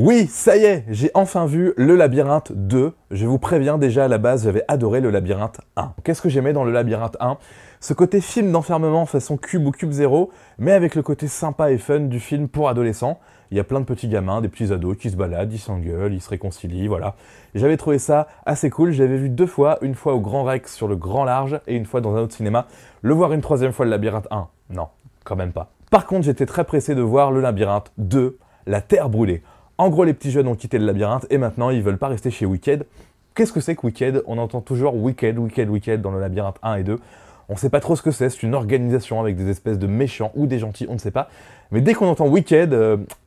Oui, ça y est, j'ai enfin vu Le Labyrinthe 2. Je vous préviens, déjà à la base, j'avais adoré Le Labyrinthe 1. Qu'est-ce que j'aimais dans Le Labyrinthe 1? Ce côté film d'enfermement façon Cube ou Cube Zéro, mais avec le côté sympa et fun du film pour adolescents. Il y a plein de petits gamins, des petits ados qui se baladent, ils s'engueulent, ils se réconcilient, voilà. J'avais trouvé ça assez cool, je l'avais vu 2 fois, une fois au Grand Rex sur le Grand Large et une fois dans un autre cinéma. Le voir une 3e fois, Le Labyrinthe 1, non, quand même pas. Par contre, j'étais très pressé de voir Le Labyrinthe 2, La Terre Brûlée. En gros, les petits jeunes ont quitté le labyrinthe et maintenant ils veulent pas rester chez Wicked. Qu'est-ce que c'est que Wicked? On entend toujours Wicked, Wicked, Wicked dans le labyrinthe 1 et 2. On sait pas trop ce que c'est une organisation avec des espèces de méchants ou des gentils, on ne sait pas. Mais dès qu'on entend Wicked,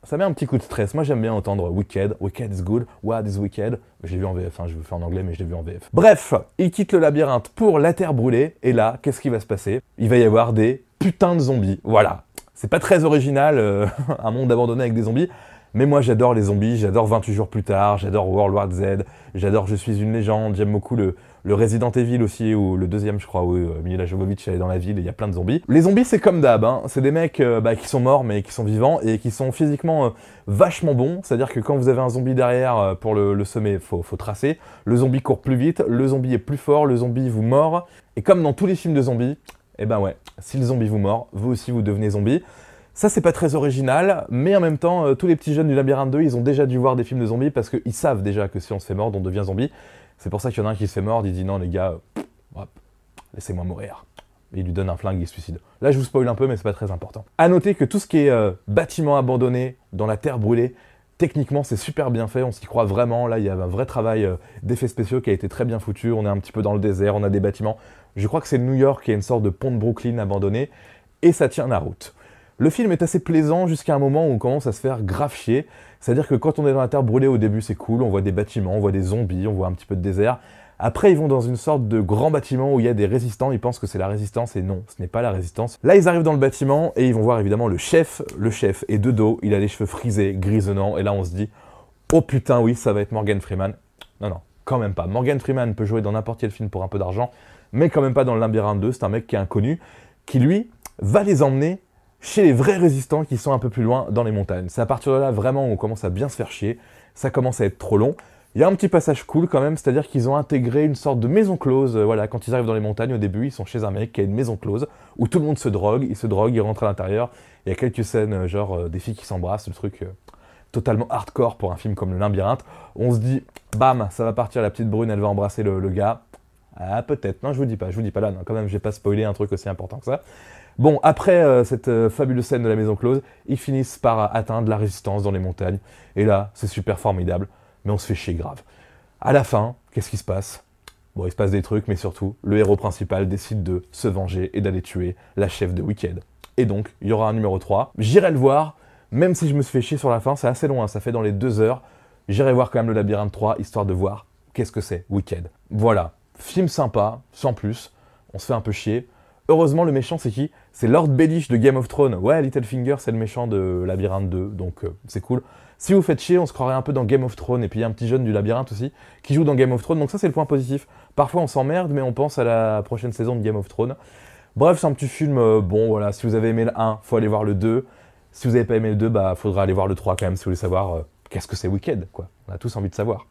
ça met un petit coup de stress. Moi j'aime bien entendre Wicked, Wicked is good, what is Wicked? Je l'ai vu en VF, je le fais en anglais mais je l'ai vu en VF. Bref, ils quittent le labyrinthe pour la Terre Brûlée et là, qu'est-ce qui va se passer? Il va y avoir des putains de zombies, voilà. C'est pas très original, un monde abandonné avec des zombies. Mais moi j'adore les zombies, j'adore 28 jours plus tard, j'adore World War Z, j'adore Je suis une légende, j'aime beaucoup le Resident Evil aussi, ou le deuxième je crois, où Mila Jovovich elle est dans la ville et il y a plein de zombies. Les zombies c'est comme d'hab, c'est des mecs qui sont morts mais qui sont vivants et qui sont physiquement vachement bons, c'est-à-dire que quand vous avez un zombie derrière pour le semer, faut tracer, le zombie court plus vite, le zombie est plus fort, le zombie vous mord, et comme dans tous les films de zombies, et ben ouais, si le zombie vous mord, vous aussi vous devenez zombie. Ça, c'est pas très original, mais en même temps, tous les petits jeunes du Labyrinthe 2, ils ont déjà dû voir des films de zombies parce qu'ils savent déjà que si on se fait mordre, on devient zombie. C'est pour ça qu'il y en a un qui se fait mordre, il dit non les gars, hop, laissez-moi mourir. Et il lui donne un flingue, il se suicide. Là, je vous spoil un peu, mais c'est pas très important. A noter que tout ce qui est bâtiment abandonné dans la terre brûlée, techniquement, c'est super bien fait, on s'y croit vraiment. Là, il y a un vrai travail d'effets spéciaux qui a été très bien foutu. On est un petit peu dans le désert, on a des bâtiments. Je crois que c'est New York, qui est une sorte de pont de Brooklyn abandonné, et ça tient la route. Le film est assez plaisant jusqu'à un moment où on commence à se faire grave chier. C'est-à-dire que quand on est dans la terre brûlée au début, c'est cool, on voit des bâtiments, on voit des zombies, on voit un petit peu de désert. Après, ils vont dans une sorte de grand bâtiment où il y a des résistants, ils pensent que c'est la résistance, et non, ce n'est pas la résistance. Là, ils arrivent dans le bâtiment et ils vont voir évidemment le chef. Le chef est de dos, il a les cheveux frisés, grisonnants, et là on se dit « Oh putain, oui, ça va être Morgan Freeman ». Non, non, quand même pas. Morgan Freeman peut jouer dans n'importe quel film pour un peu d'argent, mais quand même pas dans le Labyrinthe 2, c'est un mec qui est inconnu, qui lui, va les emmener chez les vrais résistants qui sont un peu plus loin dans les montagnes. C'est à partir de là vraiment où on commence à bien se faire chier, ça commence à être trop long. Il y a un petit passage cool quand même, c'est-à-dire qu'ils ont intégré une sorte de maison close, voilà, quand ils arrivent dans les montagnes au début, ils sont chez un mec qui a une maison close, où tout le monde se drogue, ils rentrent à l'intérieur, il y a quelques scènes, genre des filles qui s'embrassent, le truc totalement hardcore pour un film comme Le Labyrinthe. On se dit, bam, ça va partir, la petite brune, elle va embrasser le gars. Ah, peut-être, non, je vous dis pas là, non, quand même, j'ai pas spoilé un truc aussi important que ça. Bon, après cette fabuleuse scène de la maison close, ils finissent par atteindre la résistance dans les montagnes. Et là, c'est super formidable, mais on se fait chier grave. À la fin, qu'est-ce qui se passe? Bon, il se passe des trucs, mais surtout, le héros principal décide de se venger et d'aller tuer la chef de Wicked. Et donc, il y aura un numéro 3. J'irai le voir, même si je me suis fait chier sur la fin, c'est assez long, ça fait dans les 2 heures. J'irai voir quand même le Labyrinthe 3, histoire de voir qu'est-ce que c'est, Wicked. Voilà, film sympa, sans plus, on se fait un peu chier. Heureusement, le méchant, c'est qui? C'est Lord Baelish de Game of Thrones. Ouais, Littlefinger, c'est le méchant de Labyrinthe 2, donc c'est cool. Si vous faites chier, on se croirait un peu dans Game of Thrones, et puis il y a un petit jeune du Labyrinthe aussi, qui joue dans Game of Thrones, donc ça c'est le point positif. Parfois on s'emmerde, mais on pense à la prochaine saison de Game of Thrones. Bref, c'est un petit film, bon voilà, si vous avez aimé le 1, faut aller voir le 2. Si vous n'avez pas aimé le 2, bah faudra aller voir le 3 quand même, si vous voulez savoir qu'est-ce que c'est Wicked, quoi. On a tous envie de savoir.